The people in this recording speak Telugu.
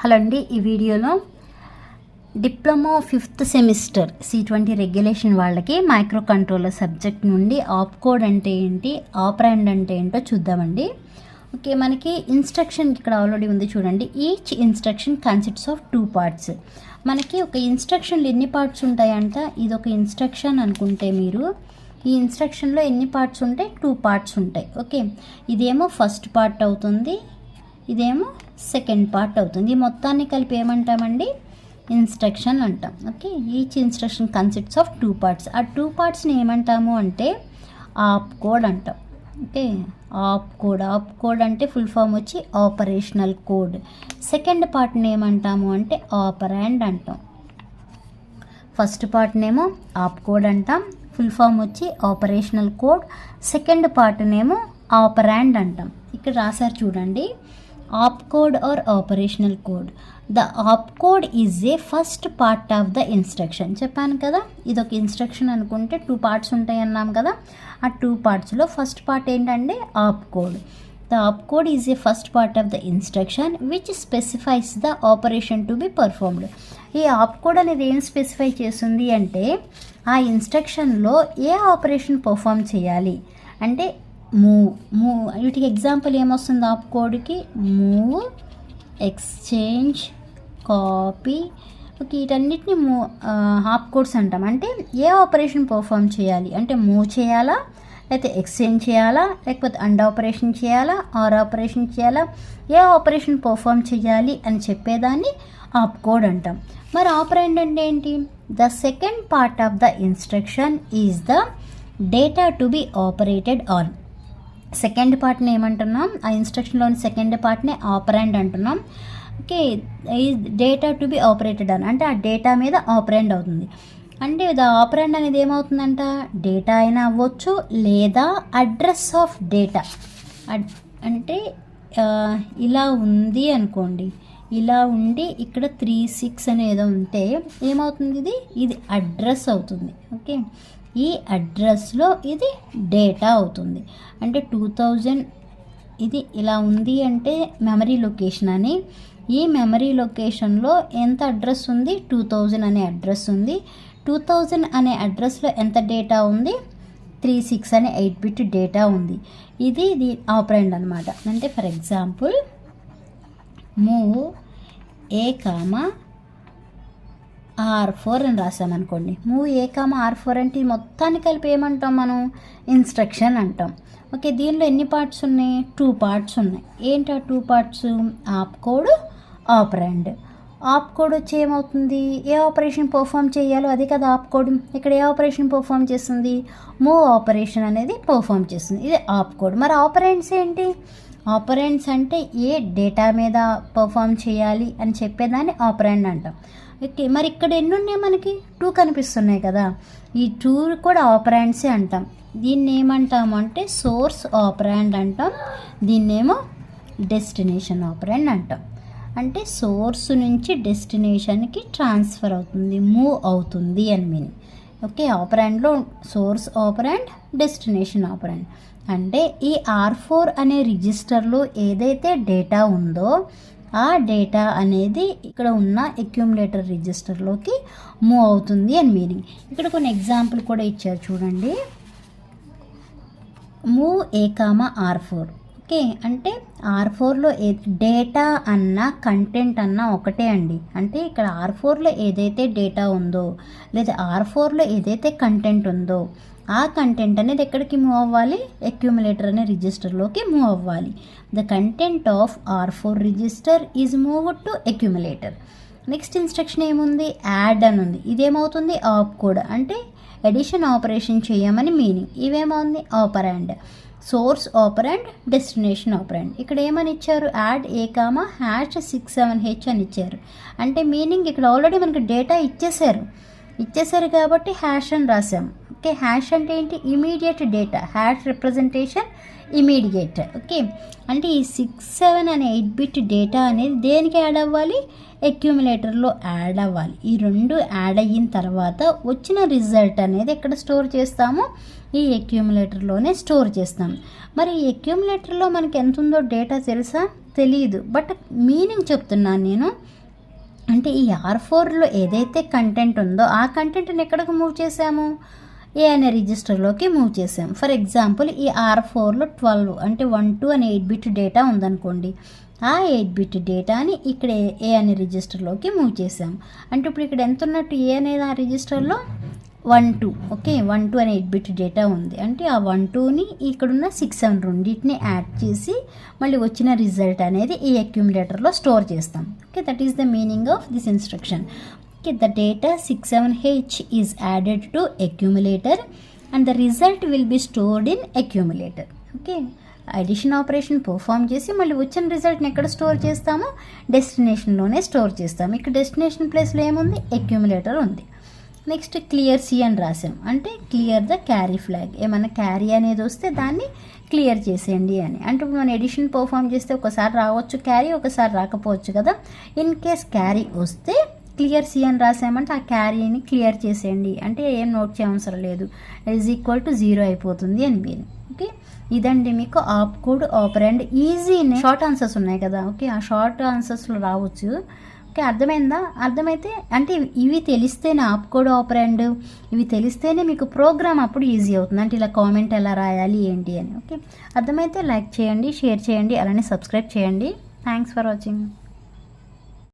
హలో అండి, ఈ వీడియోలో diploma 5th semester C20 regulation వాళ్ళకి మైక్రో కంట్రోలర్ సబ్జెక్ట్ నుండి ఆప్ కోడ్ అంటే ఏంటి, ఆపరాండ్ అంటే ఏంటో చూద్దామండి. ఓకే, మనకి ఇన్స్ట్రక్షన్ ఇక్కడ ఆల్రెడీ ఉంది చూడండి. Each instruction consists of 2 parts. మనకి ఒక ఇన్స్ట్రక్షన్లో ఎన్ని పార్ట్స్ ఉంటాయంట, ఇది ఒక ఇన్స్ట్రక్షన్ అనుకుంటే మీరు ఈ ఇన్స్ట్రక్షన్లో ఎన్ని పార్ట్స్ ఉంటాయి, 2 పార్ట్స్ ఉంటాయి. ఓకే, ఇదేమో ఫస్ట్ పార్ట్ అవుతుంది, ఇదేమో సెకండ్ పార్ట్ అవుతుంది. ఈ మొత్తాన్ని కలిపి ఏమంటామండి, ఇన్స్ట్రక్షన్ అంటాం. Okay, each instruction consists of 2 parts. ఆ 2 పార్ట్స్ని ఏమంటాము అంటే ఆప్ కోడ్ అంటాం. ఓకే, ఆప్ కోడ్ అంటే ఫుల్ ఫామ్ వచ్చి ఆపరేషనల్ కోడ్. సెకండ్ పార్ట్ని ఏమంటాము అంటే ఆపరాండ్ అంటాం. ఫస్ట్ పార్ట్నేమో ఆప్ కోడ్ అంటాం, ఫుల్ ఫామ్ వచ్చి ఆపరేషనల్ కోడ్. సెకండ్ పార్ట్నేమో ఆపరాండ్ అంటాం. ఇక్కడ రాశారు చూడండి, op code or operational code. The op code is a first part of the instruction. చెప్పాను కదా, ఇది ఒక ఇన్స్ట్రక్షన్ అనుకుంటే 2 పార్ట్స్ ఉంటాయి అన్నాం కదా. ఆ 2 పార్ట్స్లో ఫస్ట్ పార్ట్ ఏంటంటే op code. The op code is a first part of the instruction which specifies the operation to be performed. ఈ ఆప్ కోడ్ అనేది ఏం స్పెసిఫై చేస్తుంది అంటే ఆ ఇన్స్ట్రక్షన్లో ఏ ఆపరేషన్ పర్ఫామ్ చేయాలి అంటే మూవ్ వీటికి ఎగ్జాంపుల్ ఏమొస్తుంది ఆప్ కోడ్కి, మూవ్, ఎక్స్చేంజ్, కాపీ. ఓకే, వీటన్నిటిని ఆప్ కోడ్స్ అంటాం. అంటే ఏ ఆపరేషన్ పర్ఫామ్ చేయాలి అంటే మూవ్ చేయాలా, లేకపోతే ఎక్స్చేంజ్ చేయాలా, లేకపోతే అండ్ ఆపరేషన్ చేయాలా, ఆర్ ఆపరేషన్ చేయాలా, ఏ ఆపరేషన్ పర్ఫామ్ చేయాలి అని చెప్పేదాన్ని ఆప్ కోడ్ అంటాం. మరి ఆపరాండ్ అంటే ఏంటి, the second part of the instruction is the data to be operated on. Second పార్ట్ని ఏమంటున్నాం, ఆ ఇన్స్ట్రక్షన్లోని సెకండ్ పార్ట్ని ఆపరాండ్ అంటున్నాం. ఓకే, ఈ డేటా టు బి ఆపరేటెడ్ అని అంటే ఆ డేటా మీద ఆపరాండ్ అవుతుంది. అంటే ద ఆపరాండ్ అనేది ఏమవుతుందంట, డేటా అయినా అవ్వచ్చు లేదా అడ్రస్ ఆఫ్ డేటా. అంటే ఇలా ఉంది అనుకోండి, ఇలా ఉండి ఇక్కడ 36 అనేదో ఉంటే ఏమవుతుంది, ఇది అడ్రస్ అవుతుంది. ఓకే, ఈ అడ్రస్లో ఇది డేటా అవుతుంది. అంటే 2000 ఇది ఇలా ఉంది అంటే మెమరీ లొకేషన్ అని. ఈ మెమరీ లొకేషన్లో ఎంత అడ్రస్ ఉంది, 2000 అనే అడ్రస్ ఉంది. 2000 అనే అడ్రస్లో ఎంత డేటా ఉంది, 36 అనే 8-bit డేటా ఉంది. ఇది ఆపరాండ్ అనమాట. అంటే ఫర్ ఎగ్జాంపుల్ మూవ్ A,R4 అని రాసామనుకోండి. మూవ్ A,R4 అంటే మొత్తాన్ని కలిపి ఏమంటాం మనం, ఇన్స్ట్రక్షన్ అంటాం. ఓకే, దీనిలో ఎన్ని పార్ట్స్ ఉన్నాయి, 2 పార్ట్స్ ఉన్నాయి. ఏంటి ఆ 2 పార్ట్స్, ఆప్ కోడ్, ఆపరాండ్. ఆప్ కోడ్ వచ్చి ఏమవుతుంది, ఏ ఆపరేషన్ పర్ఫామ్ చేయాలో అదే కదా ఆప్ కోడ్. ఇక్కడ ఏ ఆపరేషన్ పర్ఫామ్ చేస్తుంది, మూవ్ ఆపరేషన్ అనేది పర్ఫామ్ చేస్తుంది. ఇది ఆప్ కోడ్. మరి ఆపరాండ్స్ ఏంటి, ఆపరాండ్స్ అంటే ఏ డేటా మీద పర్ఫామ్ చేయాలి అని చెప్పేదాన్ని ఆపరాండ్ అంటాం. ఓకే, మరి ఇక్కడ ఎన్ని ఉన్నాయి, మనకి 2 కనిపిస్తున్నాయి కదా, ఈ 2 కూడా ఆపరాండ్సే అంటాం. దీన్ని ఏమంటాము అంటే సోర్స్ ఆపరాండ్ అంటాం, దీన్నేమో డెస్టినేషన్ ఆపరాండ్ అంటాం. అంటే సోర్స్ నుంచి డెస్టినేషన్కి ట్రాన్స్ఫర్ అవుతుంది, మూవ్ అవుతుంది అని మీనింగ్. ఓకే, ఆపరాండ్లో సోర్స్ ఆపరాండ్, డెస్టినేషన్ ఆపరాండ్. అంటే ఈ R4 అనే రిజిస్టర్లో ఏదైతే డేటా ఉందో ఆ డేటా అనేది ఇక్కడ ఉన్న అక్యూములేటర్ రిజిస్టర్లోకి మూవ్ అవుతుంది అని మీనింగ్. ఇక్కడ కొన్ని ఎగ్జాంపుల్ కూడా ఇచ్చారు చూడండి. Move A,R4. ఓకే, అంటే R4లో డేటా అన్న కంటెంట్ అన్న ఒకటే అండి. అంటే ఇక్కడ R4లో ఏదైతే డేటా ఉందో లేదా R4లో ఏదైతే కంటెంట్ ఉందో ఆ కంటెంట్ అనేది ఎక్కడికి మూవ్ అవ్వాలి, అక్యూములేటర్ అనే రిజిస్టర్లోకి మూవ్ అవ్వాలి. The content of R4 register is moved to accumulator. Next instruction ఏముంది, యాడ్ అని ఉంది. ఇదేమవుతుంది ఆప్ కోడ్, అంటే ఎడిషన్ ఆపరేషన్ చేయమని మీనింగ్. ఇవేమవుతుంది operand, source operand, destination operand. ఇక్కడ ఏమని ఇచ్చారు, యాడ్ A,#67H అని ఇచ్చారు. అంటే మీనింగ్ ఇక్కడ ఆల్రెడీ మనకి డేటా ఇచ్చేసారు కాబట్టి హ్యాష్ అని రాసాం. ఓకే, హ్యాష్ అంటే ఏంటి, immediate data, hash representation immediate. Okay, అంటే ఈ 67 అనే 8-bit డేటా అనేది దేనికి యాడ్ అవ్వాలి, అక్యూములేటర్లో యాడ్ అవ్వాలి. ఈ 2 యాడ్ అయిన తర్వాత వచ్చిన రిజల్ట్ అనేది ఎక్కడ స్టోర్ చేస్తాము, ఈ అక్యూములేటర్లోనే స్టోర్ చేస్తాం. మరి ఈ అక్యూములేటర్లో మనకి ఎంత ఉందో డేటా తెలుసా, తెలియదు, బట్ మీనింగ్ చెప్తున్నాను నేను. అంటే ఈ R4లో ఏదైతే కంటెంట్ ఉందో ఆ కంటెంట్ని ఎక్కడికి మూవ్ చేసాము, ఏ అనే రిజిస్టర్లోకి మూవ్ చేసాం. ఫర్ ఎగ్జాంపుల్ ఈ R4లో 12 అంటే 1 2 అనే 8 బిట్ డేటా ఉందనుకోండి, ఆ 8 బిట్ డేటాని ఇక్కడ ఏ అనే రిజిస్టర్లోకి మూవ్ చేసాం. అంటే ఇప్పుడు ఇక్కడ ఎంత ఉన్నట్టు, ఏ అనేది ఆ రిజిస్టర్లో 1 2, ఓకే 1 2 అనే 8 బిట్ డేటా ఉంది. అంటే ఆ 1 2ని ఇక్కడున్న 6 7 రెండింటిని యాడ్ చేసి మళ్ళీ వచ్చిన రిజల్ట్ అనేది ఈ అక్యుములేటర్లో స్టోర్ చేస్తాం. Okay, that is the meaning of this instruction. Okay, the data 67H is added to accumulator and the result will be stored in accumulator. Okay, addition operation perform చేసి మళ్ళీ వచ్చిన రిజల్ట్ని ఎక్కడ స్టోర్ చేస్తాము, డెస్టినేషన్లోనే స్టోర్ చేస్తాము. ఇక్కడ డెస్టినేషన్ ప్లేస్లో ఏముంది, అక్యుములేటర్ ఉంది. నెక్స్ట్ క్లియర్ సి అని రాసాం, అంటే క్లియర్ ద క్యారీ ఫ్లాగ్. ఏమన్నా క్యారీ అనేది వస్తే దాన్ని క్లియర్ చేసేయండి అని. అంటే ఇప్పుడు మనం ఎడిషన్ పర్ఫామ్ చేస్తే ఒకసారి రావచ్చు క్యారీ, ఒకసారి రాకపోవచ్చు కదా. ఇన్ కేస్ క్యారీ వస్తే క్లియర్ సి అని రాసామంటే ఆ క్యారీని క్లియర్ చేసేయండి, అంటే ఏం నోట్ చేయవసరం లేదు, =0 అయిపోతుంది అని మీరు. ఓకే, ఇదండి మీకు ఆప్ కోడ్ ఆపరెండ్ ఈజీనే. షార్ట్ ఆన్సర్స్ ఉన్నాయి కదా, ఓకే ఆ షార్ట్ ఆన్సర్స్లో రావచ్చు. ఓకే, అర్థమైందా? అర్థమైతే అంటే ఇవి తెలిస్తేనే ఆప్ కోడ్ ఆపరెండ్ ఇవి తెలిస్తేనే మీకు ప్రోగ్రామ్ అప్పుడు ఈజీ అవుతుంది. అంటే ఇలా కామెంట్ ఎలా రాయాలి ఏంటి అని. ఓకే, అర్థమైతే లైక్ చేయండి, షేర్ చేయండి, అలానే సబ్స్క్రైబ్ చేయండి. Thanks for watching.